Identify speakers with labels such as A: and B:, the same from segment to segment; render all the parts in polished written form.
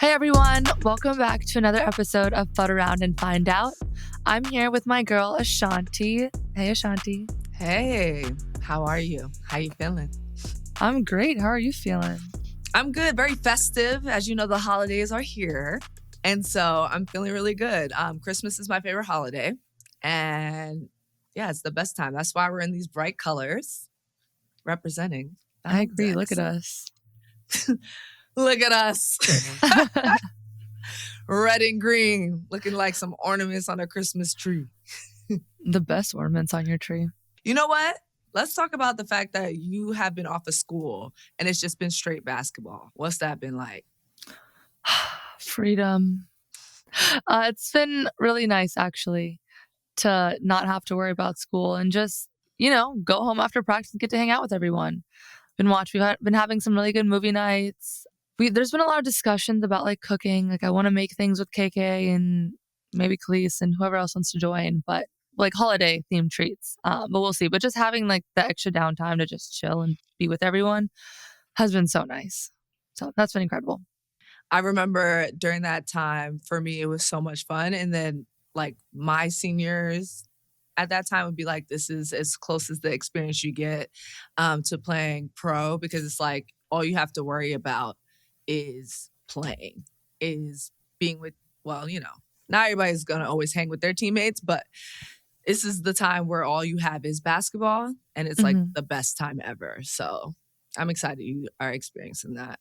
A: Hey everyone, welcome back to another episode of Fudd Around and Find Out. I'm here with my girl Ashanti. Hey Ashanti.
B: Hey, how are you? How you feeling?
A: I'm great. How are you feeling?
B: I'm good. Very festive. As you know, the holidays are here. And so I'm feeling really good. Christmas is my favorite holiday. And yeah, it's the best time. That's why we're in these bright colors representing.
A: I agree. Look at us.
B: Look at us. Red and green, looking like some ornaments on a Christmas tree.
A: The best ornaments on your tree.
B: You know what? Let's talk about the fact that you have been off of school and it's just been straight basketball. What's that been like?
A: Freedom. It's been really nice, actually, to not have to worry about school and just, go home after practice and get to hang out with everyone. We've been having some really good movie nights. There's been a lot of discussions about like cooking. Like I want to make things with KK and maybe Khalees and whoever else wants to join, but like holiday themed treats. But we'll see. But just having like the extra downtime to just chill and be with everyone has been so nice. So that's been incredible.
B: I remember during that time, for me, it was so much fun. And then like my seniors at that time would be like, this is as close as the experience you get to playing pro, because it's like all you have to worry about is playing, is being with, not everybody's going to always hang with their teammates, but this is the time where all you have is basketball and it's like the best time ever. So I'm excited you are experiencing that.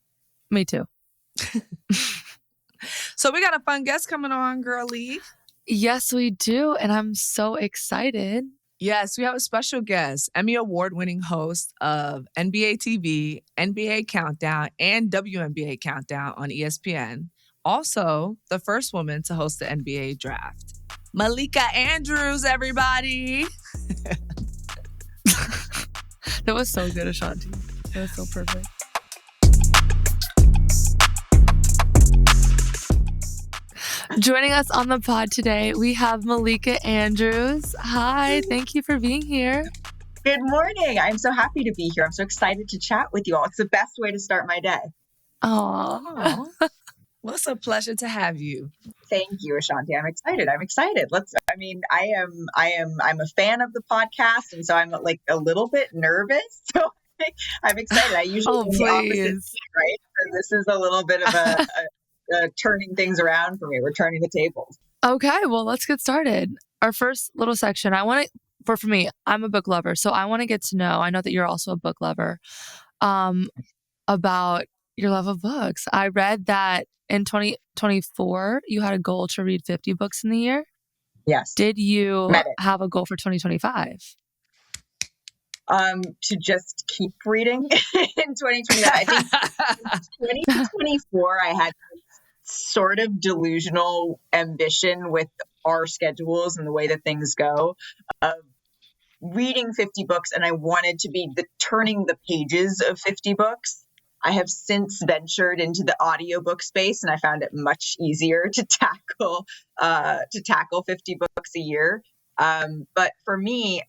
A: Me too.
B: So we got a fun guest coming on, girlie.
A: Yes, we do. And I'm so excited.
B: Yes, we have a special guest, Emmy Award-winning host of NBA TV, NBA Countdown, and WNBA Countdown on ESPN. Also, the first woman to host the NBA draft. Malika Andrews, everybody.
A: That was so good, Ashanti. That was so perfect. Joining us on the pod today, we have Malika Andrews. Hi, thank you for being here.
C: Good morning. I'm so happy to be here. I'm so excited to chat with you all. It's the best way to start my day.
B: Aww. Well, it's a pleasure to have you.
C: Thank you, Ashanti. I'm excited. I'm a fan of the podcast, and so I'm like a little bit nervous. So I'm excited. I usually do the opposite, right? So this is a little bit of a turning things around for me. We're turning the tables.
A: Okay, well, let's get started. Our first little section, for me, I'm a book lover, so I want to get to know, I know that you're also a book lover, about your love of books. I read that in 2024, you had a goal to read 50 books in the year.
C: Yes.
A: Did you have a goal for 2025?
C: To just keep reading in 2025. I think 2024, I had sort of delusional ambition with our schedules and the way that things go of reading 50 books. And I wanted to be turning the pages of 50 books. I have since ventured into the audiobook space and I found it much easier to tackle 50 books a year. But for me,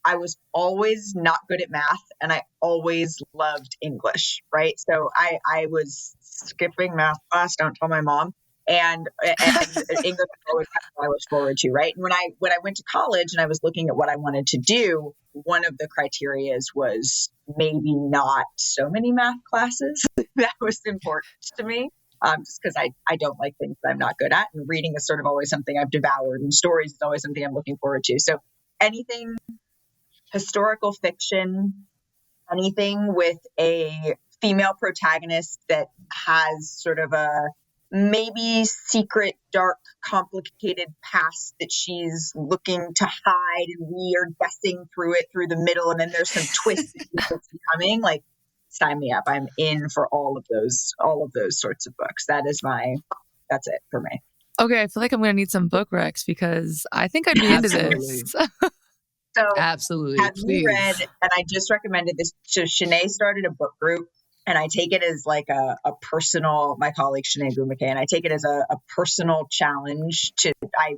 C: I was always not good at math and I always loved English, right? So I was skipping math class, don't tell my mom, and English was always what I looked forward to, right? And when I went to college and I was looking at what I wanted to do, one of the criterias was maybe not so many math classes. That was important to me. Just because I don't like things that I'm not good at, and reading is sort of always something I've devoured, and stories is always something I'm looking forward to. So anything historical fiction, anything with a female protagonist that has sort of a maybe secret, dark, complicated past that she's looking to hide, and we are guessing through the middle, and then there's some twists that's coming. Like, sign me up. I'm in for all of those sorts of books. That's it for me.
A: Okay, I feel like I'm going to need some book recs because I think I'd be into this.
C: So
B: absolutely.
C: Have you read, and I just recommended this, so Shanae started a book group, and I take it as like a personal, my colleague Shanae Gumake, and I take it as a personal challenge I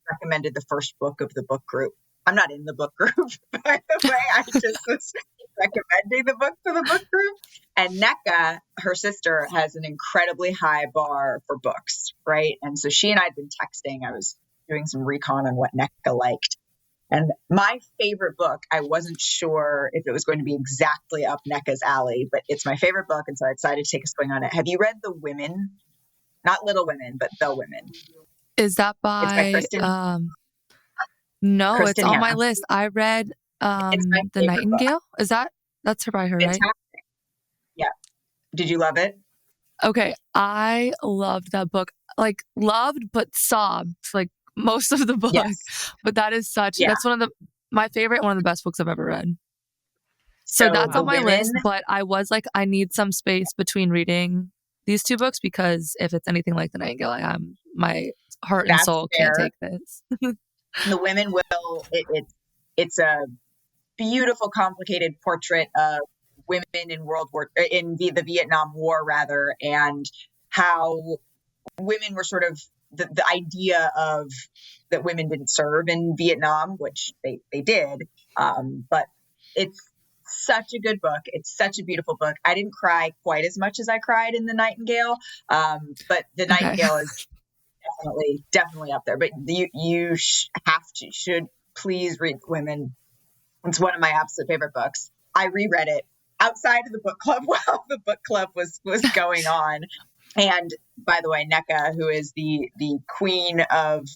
C: recommended the first book of the book group I'm not in the book group, by the way. I just was recommending the book to the book group. And Nneka, her sister, has an incredibly high bar for books, right? And so she and I had been texting. I was doing some recon on what Nneka liked. And my favorite book, I wasn't sure if it was going to be exactly up Nneka's alley, but it's my favorite book. And so I decided to take a swing on it. Have you read The Women? Not Little Women, but The Women.
A: Is that
C: It's by
A: by
C: Kristen.
A: no, it's
C: Kristen
A: on my
C: Hanna.
A: list. I read
C: It's my
A: The
C: favorite book.
A: Nightingale. That's her by her, right?
C: Fantastic. Yeah. Did you love it?
A: Okay, I loved that book. Like loved but sobbed like most of the book.
C: Yes.
A: But that is
C: Yeah.
A: that's my favorite, one of the best books I've ever read. So
C: So
A: that's
C: The
A: on my
C: Women,
A: list, but I was like, I need some space between reading these two books because if it's anything like The Nightingale, my heart and
C: that's
A: soul can't
C: fair.
A: take this.
C: The Women will, it's a beautiful, complicated portrait of women in the Vietnam War, rather, and how women were sort of the idea of that women didn't serve in Vietnam, which they did. But it's such a good book. It's such a beautiful book. I didn't cry quite as much as I cried in The Nightingale. But The
A: Okay.
C: Nightingale is definitely up there. But you should please read Women. It's one of my absolute favorite books. I reread it outside of the book club while the book club was going on. And by the way, Nneka, who is the queen of,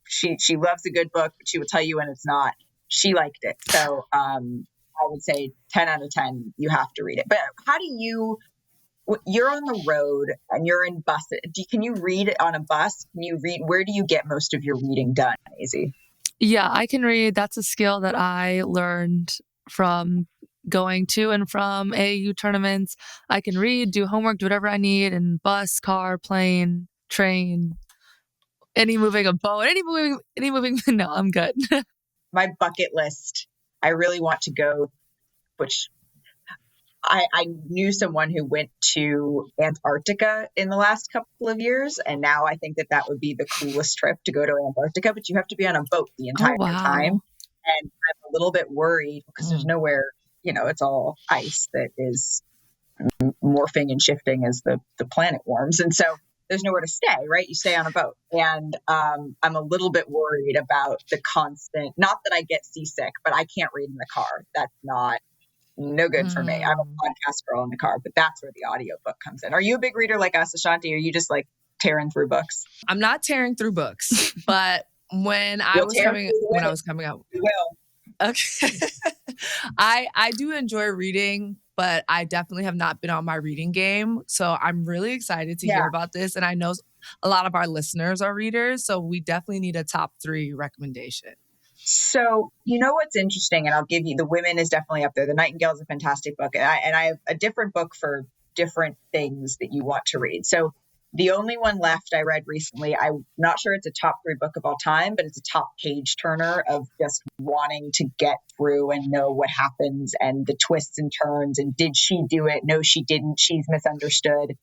C: she loves a good book, but she will tell you when it's not. She liked it. So I would say 10 out of 10, you have to read it. But how do you're on the road and you're in bus. Can you read on a bus? Where do you get most of your reading done, Azzi?
A: Yeah, I can read. That's a skill that I learned from going to and from AAU tournaments. I can read, do homework, do whatever I need in bus, car, plane, train, any moving a boat, any moving. No, I'm good.
C: My bucket list, I really want to go, which I knew someone who went to Antarctica in the last couple of years, and now I think that would be the coolest trip to go to Antarctica, but you have to be on a boat the entire time. And I'm a little bit worried because there's nowhere, it's all ice that is morphing and shifting as the planet warms. And so there's nowhere to stay, right? You stay on a boat. And I'm a little bit worried about the constant, not that I get seasick, but I can't read in the car. That's no good for me. I'm a podcast girl in the car, but that's where the audiobook comes in. Are you a big reader like us, Ashanti? Or are you just like tearing through books?
B: I'm not tearing through books, but when I was coming out,
C: we will.
B: Okay. I do enjoy reading, but I definitely have not been on my reading game. So I'm really excited to hear about this. And I know a lot of our listeners are readers, so we definitely need a top 3 recommendation.
C: So, what's interesting, and I'll give you, The Women is definitely up there. The Nightingale is a fantastic book. And I have a different book for different things that you want to read. So the only one left I read recently, I'm not sure it's a top 3 book of all time, but it's a top page turner of just wanting to get through and know what happens and the twists and turns. And did she do it? No, she didn't. She's misunderstood.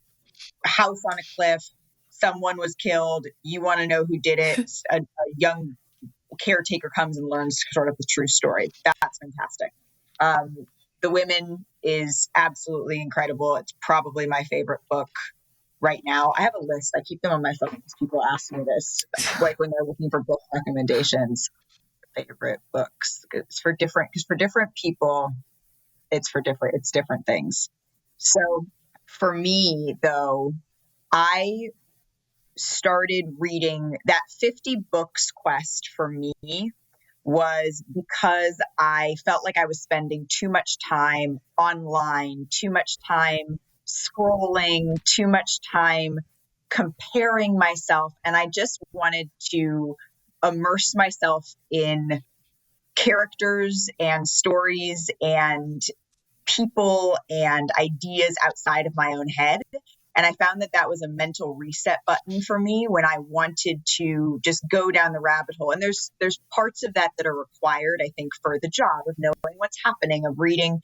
C: House on a cliff. Someone was killed. You want to know who did it. A young caretaker comes and learns sort of the true story. That's fantastic. The Women is absolutely incredible. It's probably my favorite book right now. I have a list. I keep them on my phone because people ask me this, like when they're looking for book recommendations. Favorite books. Because for different people, it's different things. So for me, though, I started reading that 50 books quest for me was because I felt like I was spending too much time online, too much time scrolling, too much time comparing myself. And I just wanted to immerse myself in characters and stories and people and ideas outside of my own head. And I found that was a mental reset button for me when I wanted to just go down the rabbit hole. And there's parts of that are required, I think, for the job of knowing what's happening, of reading,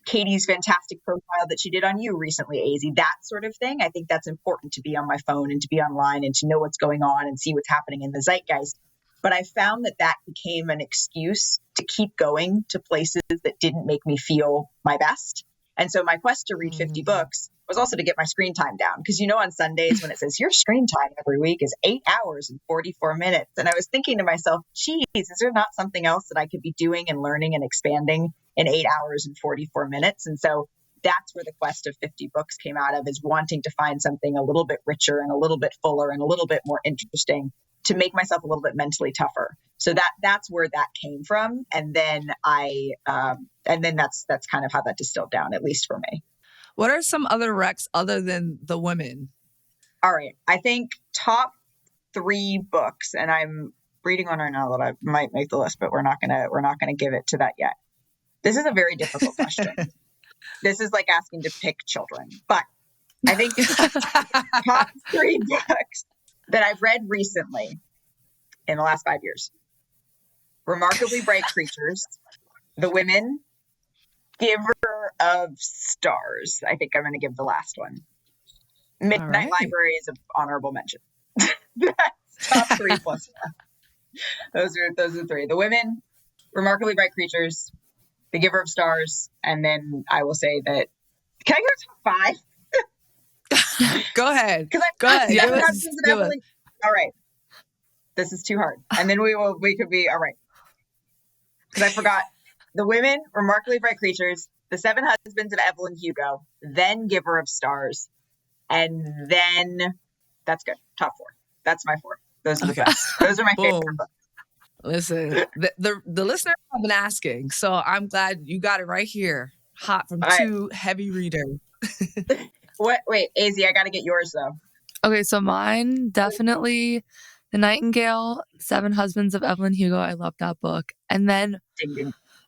C: Katie's fantastic profile that she did on you recently, Azzi, that sort of thing. I think that's important to be on my phone and to be online and to know what's going on and see what's happening in the zeitgeist. But I found that became an excuse to keep going to places that didn't make me feel my best. And so my quest to read 50 books was also to get my screen time down. Because, on Sundays when it says your screen time every week is 8 hours and 44 minutes. And I was thinking to myself, geez, is there not something else that I could be doing and learning and expanding in 8 hours and 44 minutes? And so that's where the quest of 50 books came out of, is wanting to find something a little bit richer and a little bit fuller and a little bit more interesting to make myself a little bit mentally tougher. So that's where that came from. And then that's kind of how that distilled down, at least for me.
B: What are some other recs other than the women?
C: All right. I think top 3 books, and I'm reading one right now that I might make the list, but we're not gonna give it to that yet. This is a very difficult question. This is like asking to pick children, but I think top 3 books that I've read recently in the last 5 years: Remarkably Bright Creatures, The Women, Giver of Stars. I think I'm going to give the last one. Midnight Library is an honorable mention. That's top 3 plus 1. Those are 3. The Women, Remarkably Bright Creatures, The Giver of Stars, and then I will say that. Can I go top 5?
B: Go ahead.
C: Go ahead.
B: Do it.
C: All right. This is too hard. And then we could be all right. Because I forgot The Women, Remarkably Bright Creatures, The 7 Husbands of Evelyn Hugo, then Giver of Stars, and then that's good. Top 4. That's my 4. Those are the best. Those are my favorite books.
B: Listen, the listeners have been asking, so I'm glad you got it right here, hot from 2 heavy readers.
C: Wait, Azzi, I got to get yours though.
A: Okay, so mine definitely The Nightingale, 7 Husbands of Evelyn Hugo. I love that book. And then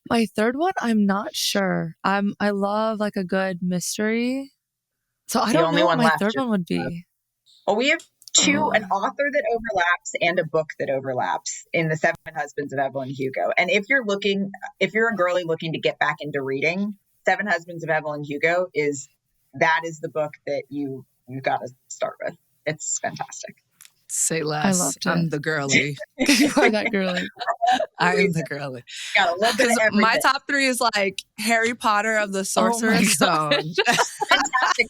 A: my third one, I'm not sure. I love like a good mystery. So I don't know what my third one would be.
C: Well, we have 2, an author that overlaps and a book that overlaps in The 7 Husbands of Evelyn Hugo. And if you're a girly looking to get back into reading, 7 Husbands of Evelyn Hugo is the book that you got to start with. It's fantastic.
B: Say less. I'm the girly.
A: You are that girly.
B: I am the girly.
C: Got a little bit of everything.
B: My top 3 is like Harry Potter of the Sorcerer's Stone.
C: Fantastic.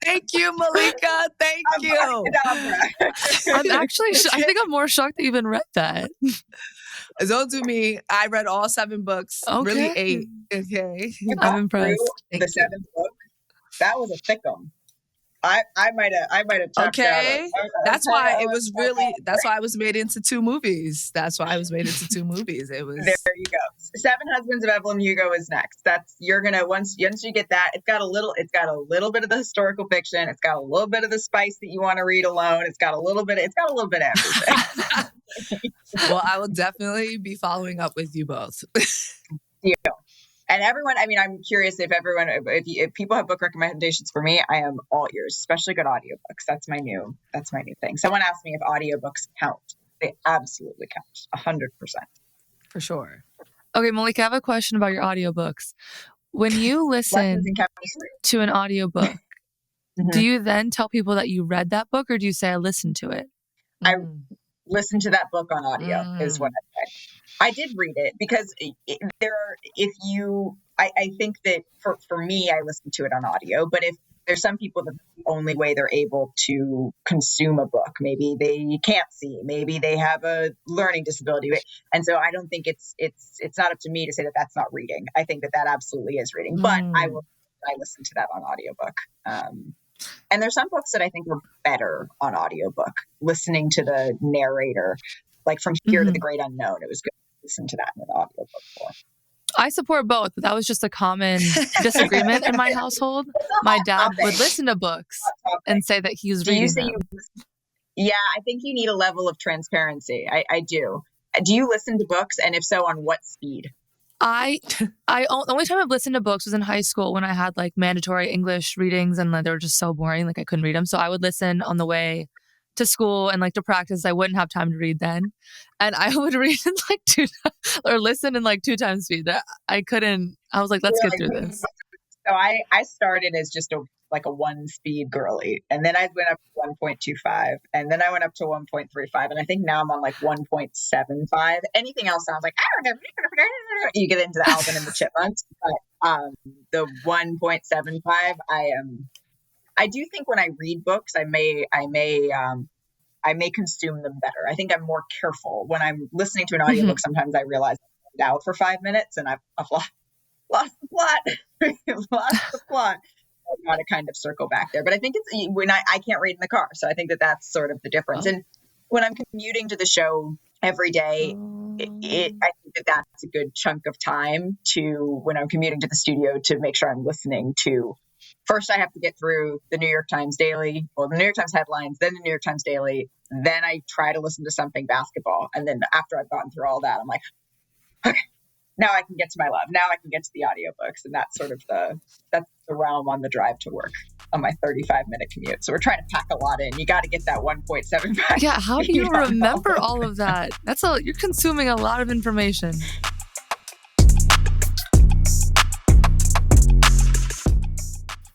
B: Thank you, Malika. Thank you.
A: I'm actually, I think I'm more shocked that you even read that.
B: Don't do me. I read all 7 books.
A: Okay.
B: Really 8. Okay.
A: I'm impressed.
C: The 7th book. That was a thick one. I might have.
B: Okay. That's why it was really. That's why I was made into 2 movies. It was.
C: There you go. 7 Husbands of Evelyn Hugo is next. You're gonna once you get that. It's got a little bit of the historical fiction. It's got a little bit of the spice that you want to read alone. It's got a little bit of everything.
B: Well, I will definitely be following up with you both.
C: Yeah. And everyone, I mean, I'm curious if people have book recommendations for me, I am all ears, especially good audiobooks. That's my new thing. Someone asked me if audiobooks count. They absolutely count. 100%.
B: For sure.
A: Okay, Malika, I have a question about your audiobooks. When you listen to an audiobook, do you then tell people that you read that book, or do you say I listened to it?
C: I listened to that book on audio is what I say. I did read it because I think that for me, I listened to it on audio, but if there's some people that the only way they're able to consume a book, maybe they can't see, maybe they have a learning disability. And so I don't think it's not up to me to say that that's not reading. I think that absolutely is reading, but I listen to that on audiobook. And there's some books that I think are better on audiobook, listening to the narrator, like From Here to the Great Unknown. It was good to listen to that in an audiobook for.
A: I support both, but that was just a common disagreement in my household. My dad would listen to books and say that he was reading them.
C: Yeah, I think you need a level of transparency. I do. Do you listen to books? And if so, on what speed?
A: The only time I've listened to books was in high school when I had like mandatory English readings and like, they were just so boring, like I couldn't read them. So I would listen on the way to school and like to practice. I wouldn't have time to read then, and I would read in like listen in like 2 times speed. I couldn't. I was like, let's get through this.
C: So I started as just like a 1-speed girly, and then I went up to 1.25, and then I went up to 1.35, and I think now I'm on like 1.75. Anything else sounds like you get into the Alvin and the Chipmunks, but the 1.75, I do think when I read books, I may consume them better. I think I'm more careful when I'm listening to an audiobook. Sometimes I realize I'm out for 5 minutes and I've lost the plot. Lost the plot. I've got to kind of circle back there. But I think it's when I can't read in the car. So I think that that's sort of the difference. And when I'm commuting to the show every day, I think that that's a good chunk of time to when I'm commuting to the studio to make sure I'm listening to. First, I have to get through the New York Times Daily or the New York Times headlines, then the New York Times Daily. Then I try to listen to something basketball. And then after I've gotten through all that, I'm like, okay, now I can get to my love. Now I can get to the audiobooks. And that's sort of that's the realm on the drive to work on my 35-minute commute. So we're trying to pack a lot in. You got to get that 1.75.
A: Yeah. How do you remember all of that? You're consuming a lot of information.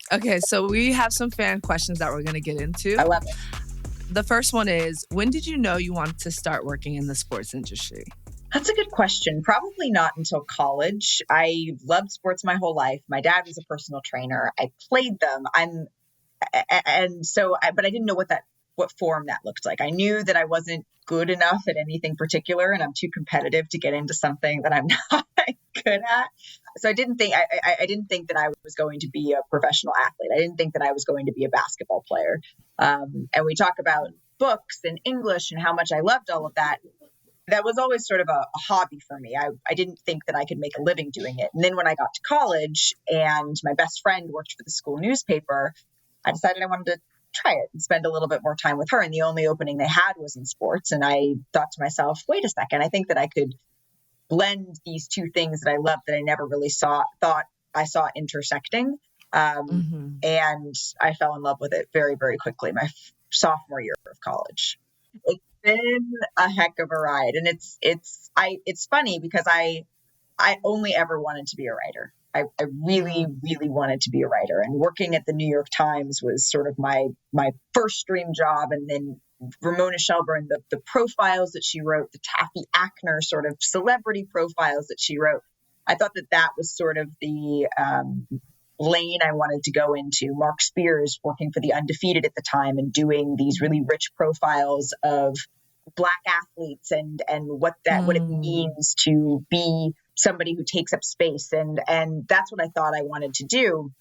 B: Okay, so we have some fan questions that we're going to get into.
C: I love it.
B: The first one is, when did you know you wanted to start working in the sports industry?
C: That's a good question. Probably not until college. I loved sports my whole life. My dad was a personal trainer. I played them. But I didn't know what form that looked like. I knew that I wasn't good enough at anything particular, and I'm too competitive to get into something that I'm not good at. So I didn't think that I was going to be a professional athlete. I didn't think that I was going to be a basketball player. And we talk about books and English and how much I loved all of that. That was always sort of a hobby for me. I didn't think that I could make a living doing it. And then when I got to college and my best friend worked for the school newspaper, I decided I wanted to try it and spend a little bit more time with her. And the only opening they had was in sports. And I thought to myself, wait a second, I think that I could blend these two things that I loved that I never really thought I saw intersecting. And I fell in love with it very, very quickly, my sophomore year of college. It's been a heck of a ride. And it's funny because I only ever wanted to be a writer. I really, really wanted to be a writer, and working at the New York Times was sort of my first dream job. And then Ramona Shelburne, the profiles that she wrote, the Taffy Ackner sort of celebrity profiles that she wrote, I thought that was sort of the lane I wanted to go into. Mark Spears working for The Undefeated at the time and doing these really rich profiles of Black athletes and what it means to be somebody who takes up space. And that's what I thought I wanted to do.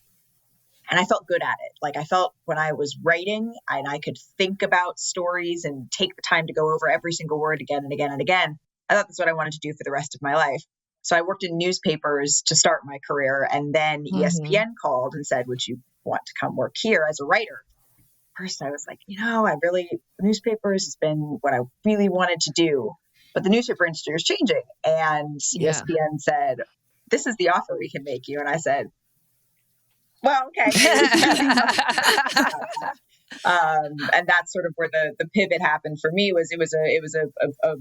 C: And I felt good at it. Like I felt when I was writing and I could think about stories and take the time to go over every single word again and again and again. I thought that's what I wanted to do for the rest of my life. So I worked in newspapers to start my career. And then ESPN called and said, would you want to come work here as a writer? First, I was like, newspapers has been what I really wanted to do. But the newspaper industry is changing. And ESPN said, this is the offer we can make you. And I said, well, okay. And that's sort of where the pivot happened for me. It was a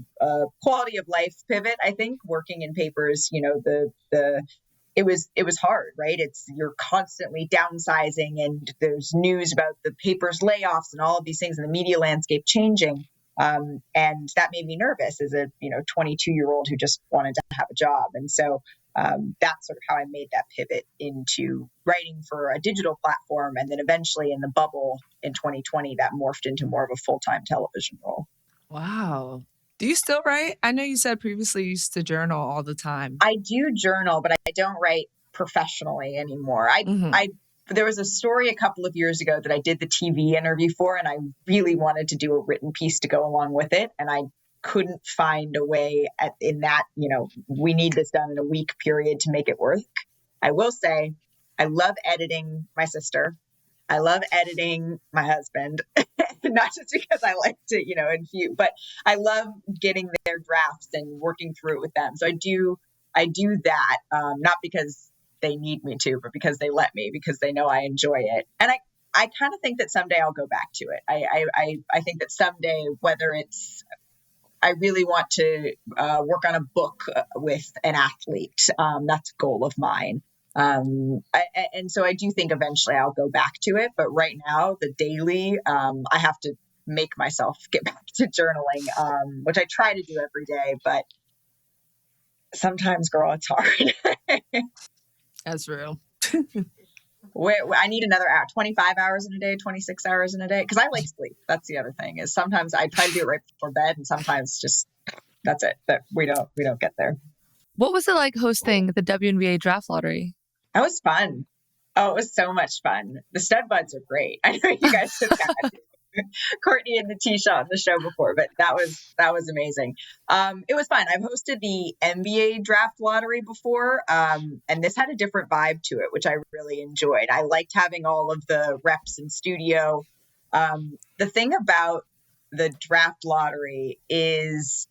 C: quality of life pivot. I think working in papers, it was hard, right? You're constantly downsizing, and there's news about the paper's layoffs and all of these things, and the media landscape changing. And that made me nervous as a 22-year-old who just wanted to have a job. And so that's sort of how I made that pivot into writing for a digital platform. And then eventually in the bubble in 2020, that morphed into more of a full-time television role. Wow.
B: Do you still write? I know you said previously you used to journal all the time.
C: I do journal, but I don't write professionally anymore. There was a story a couple of years ago that I did the TV interview for, and I really wanted to do a written piece to go along with it. And I couldn't find a way in that, we need this done in a week period to make it work. I will say, I love editing my sister. I love editing my husband, not just because I like to, infuse, but I love getting their drafts and working through it with them. So I do that, not because they need me to, but because they let me, because they know I enjoy it. And I kind of think that someday I'll go back to it. I think that someday, whether it's, I really want to work on a book with an athlete. That's a goal of mine. And so I do think eventually I'll go back to it. But right now, the daily, I have to make myself get back to journaling, which I try to do every day. But sometimes, girl, it's hard.
B: That's real.
C: I need another hour, 25 hours in a day, 26 hours in a day. Because I like sleep. That's the other thing, is sometimes I try to do it right before bed, and sometimes just that's it. But we don't get there.
A: What was it like hosting the WNBA draft lottery?
C: That was fun. Oh, it was so much fun. The stud buds are great. I know you guys have had Courtney and Natisha on the show before, but that was amazing. It was fun. I've hosted the NBA draft lottery before, and this had a different vibe to it, which I really enjoyed. I liked having all of the reps in studio. The thing about the draft lottery is,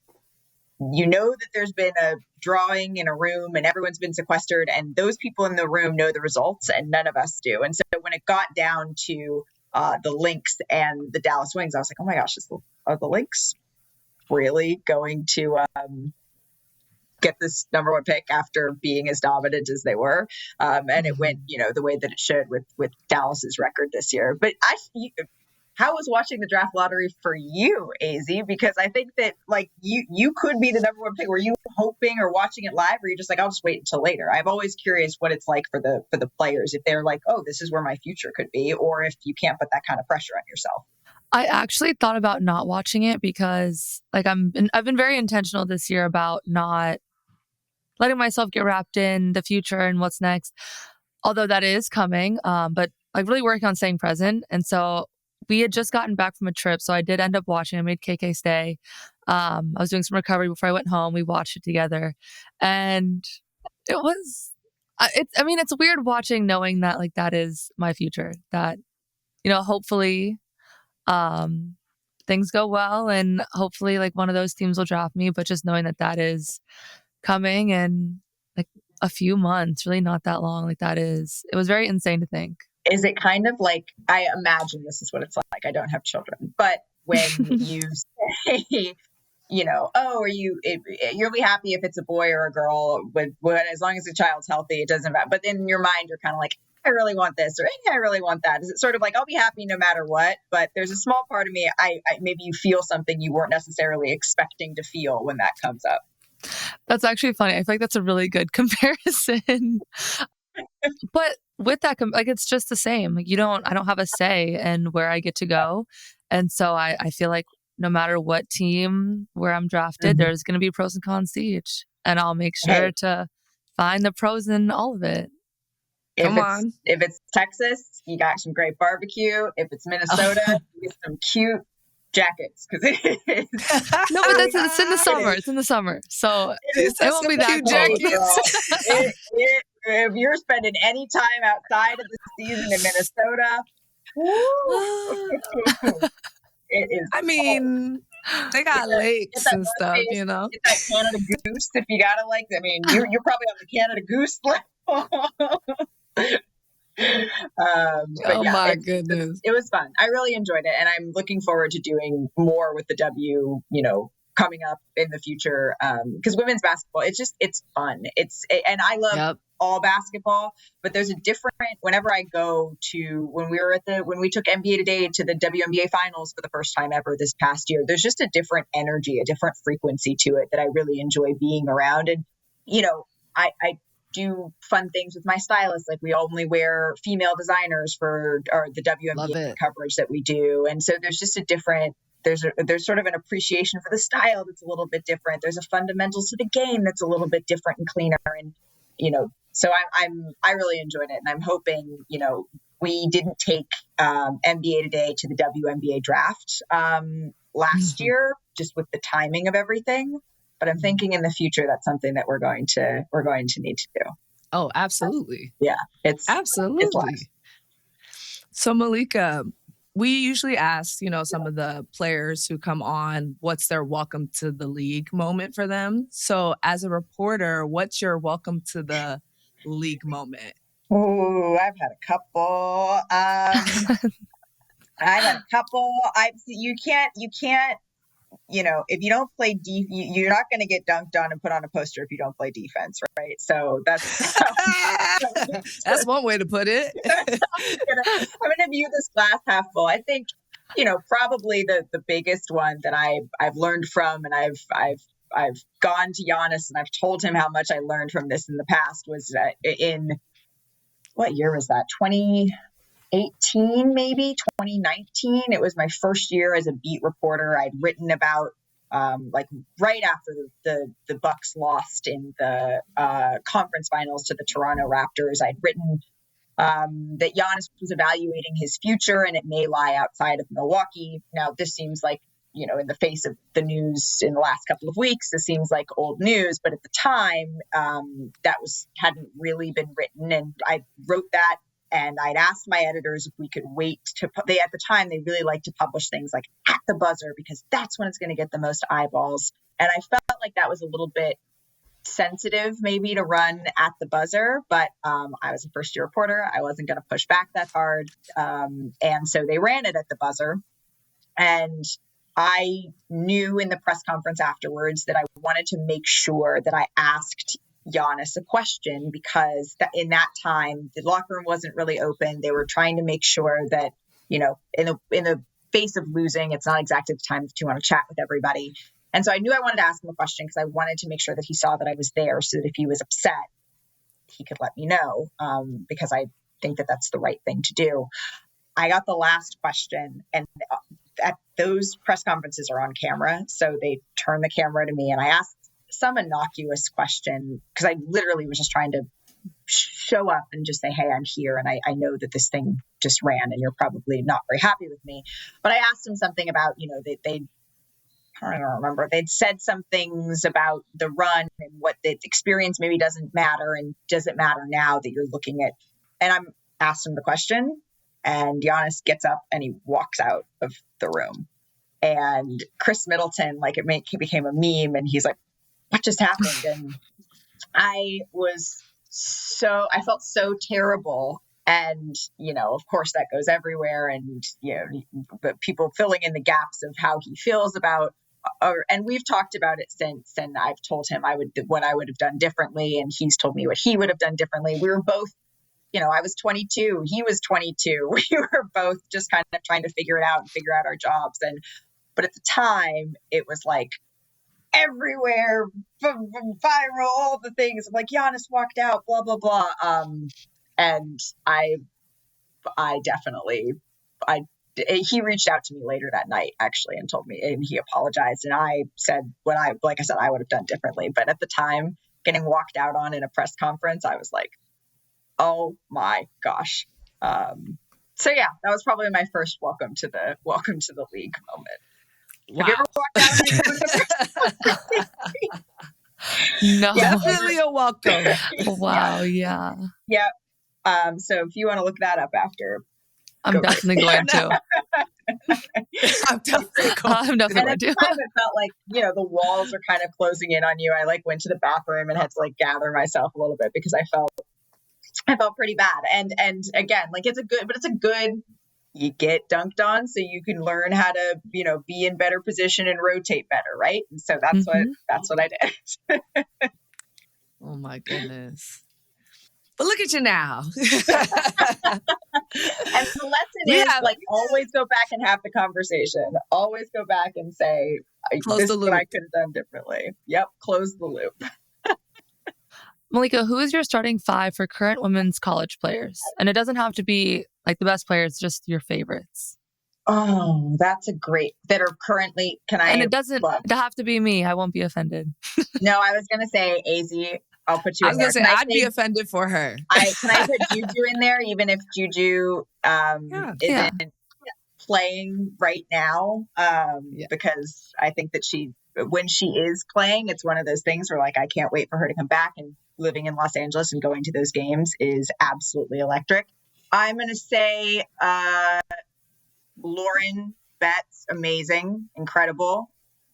C: you know that there's been a drawing in a room and everyone's been sequestered, and those people in the room know the results and none of us do. And so when it got down to the Lynx and the Dallas Wings, I was like, oh my gosh, are the Lynx really going to get this number one pick after being as dominant as they were? And it went, the way that it should with Dallas's record this year. But how was watching the draft lottery for you, Azzi? Because I think that like you could be the number one pick. Were you hoping or watching it live, or you just like, I'll just wait until later? I'm always curious what it's like for the players, if they're like, oh, this is where my future could be, or if you can't put that kind of pressure on yourself.
A: I actually thought about not watching it because like I've been very intentional this year about not letting myself get wrapped in the future and what's next. Although that is coming, but like really working on staying present. And so we had just gotten back from a trip, so I did end up watching. I made KK stay. I was doing some recovery before I went home. We watched it together, and it was. It's weird watching, knowing that like that is my future. That hopefully, things go well, and hopefully, like one of those teams will draft me. But just knowing that is coming, and like a few months, really not that long. Like it was very insane to think.
C: Is it kind of like, I imagine this is what it's like. I don't have children, but when you say, oh, you'll be happy if it's a boy or a girl, as long as the child's healthy, it doesn't matter. But in your mind, you're kind of like, I really want this, or hey, I really want that. Is it sort of like, I'll be happy no matter what? But there's a small part of me, I maybe you feel something you weren't necessarily expecting to feel when that comes up.
A: That's actually funny. I feel like that's a really good comparison. But with that, like it's just the same. Like I don't have a say in where I get to go, and so I feel like no matter what team where I'm drafted, there's going to be pros and cons to each, and I'll make sure to find the pros in all of it.
C: If it's Texas, you got some great barbecue. If it's Minnesota, you get some cute jackets, because it is.
A: No, but it's in the summer. It's in the summer, so it won't be that
C: cold. If you're spending any time outside of the season in Minnesota, it is.
B: I mean, they got lakes and stuff,
C: Get that Canada Goose if you gotta you're probably on the Canada Goose level.
B: My goodness.
C: It was fun. I really enjoyed it, and I'm looking forward to doing more with the W, coming up in the future. Because women's basketball, it's fun. And I love all basketball, but there's a different, whenever I go to, when we took NBA Today to the WNBA finals for the first time ever this past year, there's just a different energy, a different frequency to it that I really enjoy being around. And, I do fun things with my stylist. Like we only wear female designers for the WNBA coverage that we do. And so there's just a different, there's sort of an appreciation for the style that's a little bit different. There's a fundamentals to the game that's a little bit different and cleaner. And, so I really enjoyed it. And I'm hoping, we didn't take NBA Today to the WNBA draft last year, just with the timing of everything. But I'm thinking in the future, that's something that we're going to need to do.
B: Oh, absolutely.
C: Yeah,
B: absolutely.
C: It's
B: so Malika, we usually ask, some of the players who come on, what's their welcome to the league moment for them. So as a reporter, what's your welcome to the league moment?
C: Oh, I've had a couple. You can't if you don't play you're not going to get dunked on and put on a poster if you don't play defense, right? So that's
B: that's one way to put it.
C: I'm going to view this glass half full. I think, probably the biggest one that I've learned from, and I've gone to Giannis and I've told him how much I learned from this in the past, was in what year was that? 2018, maybe 2019. It was my first year as a beat reporter. I'd written about right after the Bucks lost in the conference finals to the Toronto Raptors. I'd written that Giannis was evaluating his future and it may lie outside of Milwaukee. Now, this seems like, in the face of the news in the last couple of weeks, this seems like old news. But at the time, that hadn't really been written. And I wrote that, and I'd asked my editors if we could wait at the time, they really like to publish things like at the buzzer, because that's when it's going to get the most eyeballs. And I felt like that was a little bit sensitive maybe to run at the buzzer, but I was a first year reporter. I wasn't going to push back that hard. And so they ran it at the buzzer. And I knew in the press conference afterwards that I wanted to make sure that I asked Giannis a question, because in that time, the locker room wasn't really open. They were trying to make sure that, in the face of losing, it's not exactly the time that you want to chat with everybody. And so I knew I wanted to ask him a question because I wanted to make sure that he saw that I was there, so that if he was upset, he could let me know, because I think that that's the right thing to do. I got the last question, and those press conferences are on camera. So they turned the camera to me, and I asked some innocuous question because I literally was just trying to show up and just say, hey, I'm here. And I know that this thing just ran and you're probably not very happy with me. But I asked him something about, I don't remember. They'd said some things about the run and what the experience maybe doesn't matter. And does it matter now that you're looking at, and I'm asked him the question, and Giannis gets up and he walks out of the room. And Chris Middleton, it became a meme, and he's like, what just happened? And I felt so terrible. And, of course that goes everywhere. And, but people filling in the gaps of how he feels about, and we've talked about it since, and I've told him what I would have done differently. And he's told me what he would have done differently. We were both, I was 22, he was 22. We were both just kind of trying to figure it out and figure out our jobs. But at the time it was like everywhere, viral, all the things. I'm like, Giannis walked out, blah, blah, blah. And I definitely, he reached out to me later that night, actually, and told me, and he apologized. And I said like I said, I would have done differently. But at the time, getting walked out on in a press conference, I was like, oh my gosh. So yeah, that was probably my first welcome to the league moment.
B: Wow.
C: Have you ever walked out on
A: No.
B: Definitely a welcome.
A: Wow. Yeah.
C: Yeah. So if you want to look that up after,
A: I'm definitely going to.
B: I'm definitely
A: I'm definitely
C: and
A: going
C: at the
A: to.
C: time it felt like, the walls are kind of closing in on you. I went to the bathroom and had to gather myself a little bit because I felt pretty bad. And again, it's a good, you get dunked on so you can learn how to, be in better position and rotate better. Right. And so that's what I did.
B: Oh my goodness. But look at you now.
C: And the lesson is always go back and have the conversation. Always go back and say, this is what I could have done differently. Yep. Close the loop.
A: Malika, who is your starting five for current women's college players? And it doesn't have to be the best players, just your favorites.
C: Oh, that's a great, that are currently,
A: And it doesn't have to be me. I won't be offended.
C: No, I was going to say Azzi. I'll put you in there.
B: I was going to say, I'd be offended for her.
C: Can I put Juju in there, even if Juju isn't playing right now? Because I think that when she is playing, it's one of those things where I can't wait for her to come back, and living in Los Angeles and going to those games is absolutely electric. I'm going to say Lauren Betts, amazing, incredible.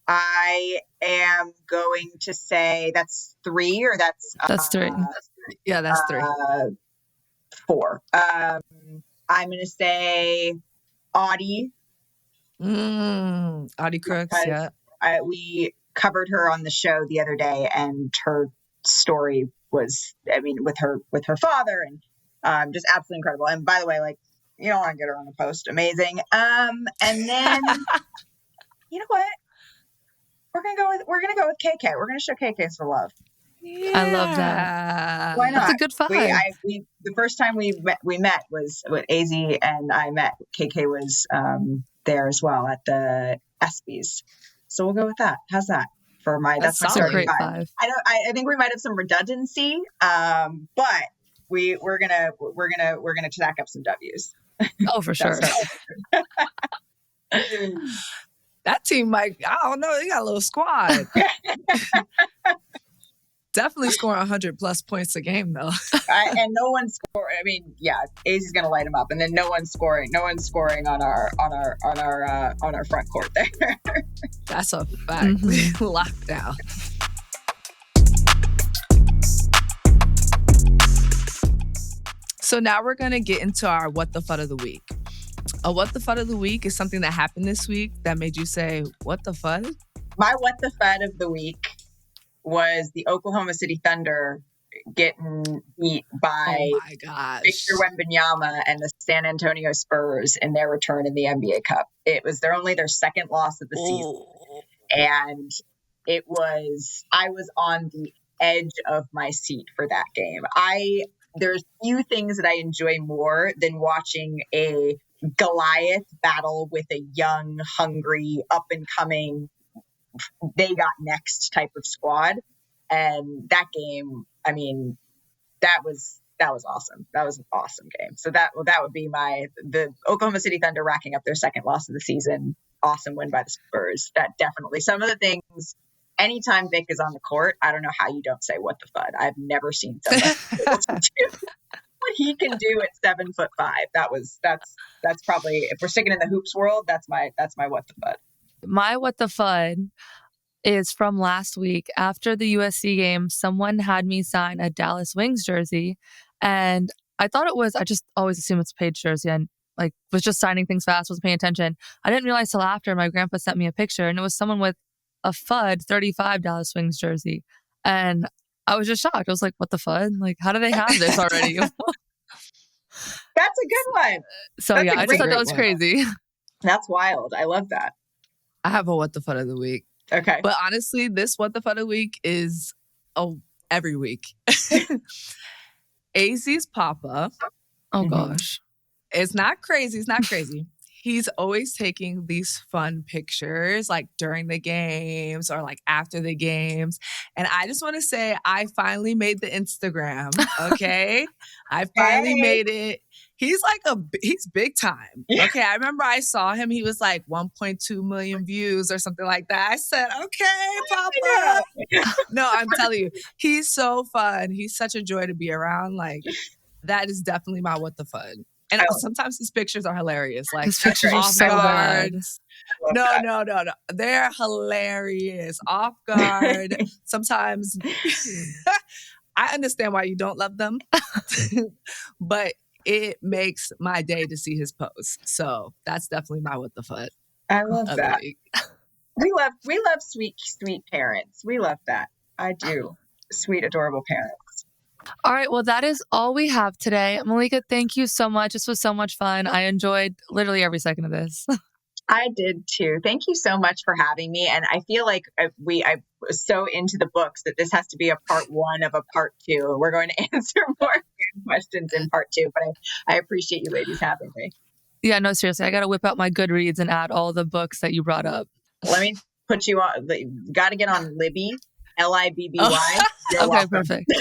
C: I am going to say that's three, or that's
A: 3.
B: Yeah, that's 3.
C: 4. I'm going to say Audie.
B: Audie Crooks, yeah.
C: we covered her on the show the other day, and her story was, I mean, with her father, and just absolutely incredible. And by the way, like, you don't want to get her on the post. Amazing. And then, you know what? We're gonna go with KK. We're gonna show KK some love.
B: Yeah.
A: I love that.
C: Why not?
A: That's a good vibe.
C: The first time we met was with Azzi and I met. KK was there as well at the ESPYs. So we'll go with that. How's that? That's my starting vibe. I think we might have some redundancy, but we're gonna stack up some W's.
A: Oh, for sure.
B: That team might, I don't know, they got a little squad. Definitely scoring 100 plus points a game though.
C: And no one's scoring. I mean, yeah, Azzi's gonna light him up, and then no one's scoring on our front court there.
B: That's a fact. Lockdown. So now we're gonna get into our What the Fud of the Week. A What the Fud of the Week is something that happened this week that made you say, what the fud?
C: My What the Fud of the Week was the Oklahoma City Thunder getting beat by Victor Wembanyama and the San Antonio Spurs in their return in the NBA Cup. It was their second loss of the season. And I was on the edge of my seat for that game. There's few things that I enjoy more than watching a Goliath battle with a young, hungry, up and coming, they got next type of squad. And that game, I mean, that was awesome. That was an awesome game. So that would be the Oklahoma City Thunder racking up their second loss of the season. Awesome win by the Spurs. That definitely, some of the things, anytime Vic is on the court, I don't know how you don't say what the fud. I've never seen somebody what he can do at 7'5". That's probably, if we're sticking in the hoops world, that's my what the fud.
A: My what the fud is from last week. After the USC game, someone had me sign a Dallas Wings jersey, and I just always assume it's a Paige jersey, and like was just signing things fast, wasn't paying attention. I didn't realize till after my grandpa sent me a picture, and it was someone with a FUD 35 Dallas Wings jersey, and I was just shocked. I was like, what the FUD? Like, how do they have this already?
C: That's a good one.
A: So
C: That's
A: I just thought that was crazy.
C: That's wild. I love that.
B: I have a what the fud of the week.
C: Okay.
B: But honestly, this what the fud of the week is every week. Azzi's papa.
A: Oh gosh.
B: It's not crazy. He's always taking these fun pictures like during the games or like after the games. And I just want to say I finally made the Instagram. Okay. I finally made it. He's big time.
C: Yeah.
B: Okay. I remember I saw him. He was like 1.2 million views or something like that. I said, okay, Papa. No, I'm telling you, he's so fun. He's such a joy to be around. Like, that is definitely my what the fun. And sometimes his pictures are hilarious. Like,
A: his pictures are so bad.
B: No. They're hilarious. Off guard. Sometimes I understand why you don't love them, but it makes my day to see his posts. So that's definitely my what the fud.
C: I love that. We love sweet parents. We love that. I do. Sweet, adorable parents.
A: All right. Well, that is all we have today. Malika, thank you so much. This was so much fun. I enjoyed literally every second of this.
C: I did too. Thank you so much for having me. And I feel like I was so into the books that this has to be a part 1 of a part 2. We're going to answer more questions in part 2, but I appreciate you ladies having me.
A: Yeah, no, seriously. I got to whip out my Goodreads and add all the books that you brought up.
C: Let me put you on. Got to get on Libby, Libby.
A: Okay,
C: welcome.
A: Perfect.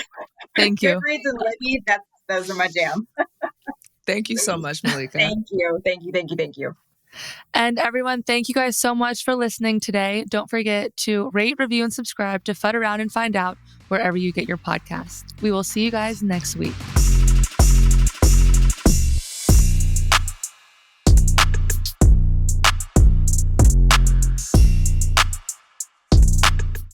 A: Thank you.
C: Goodreads and Libby, those are my jam.
B: Thank you so much, Malika.
C: Thank you.
A: And everyone, thank you guys so much for listening today. Don't forget to rate, review, and subscribe to Fud Around and Find Out wherever you get your podcast. We will see you guys next week.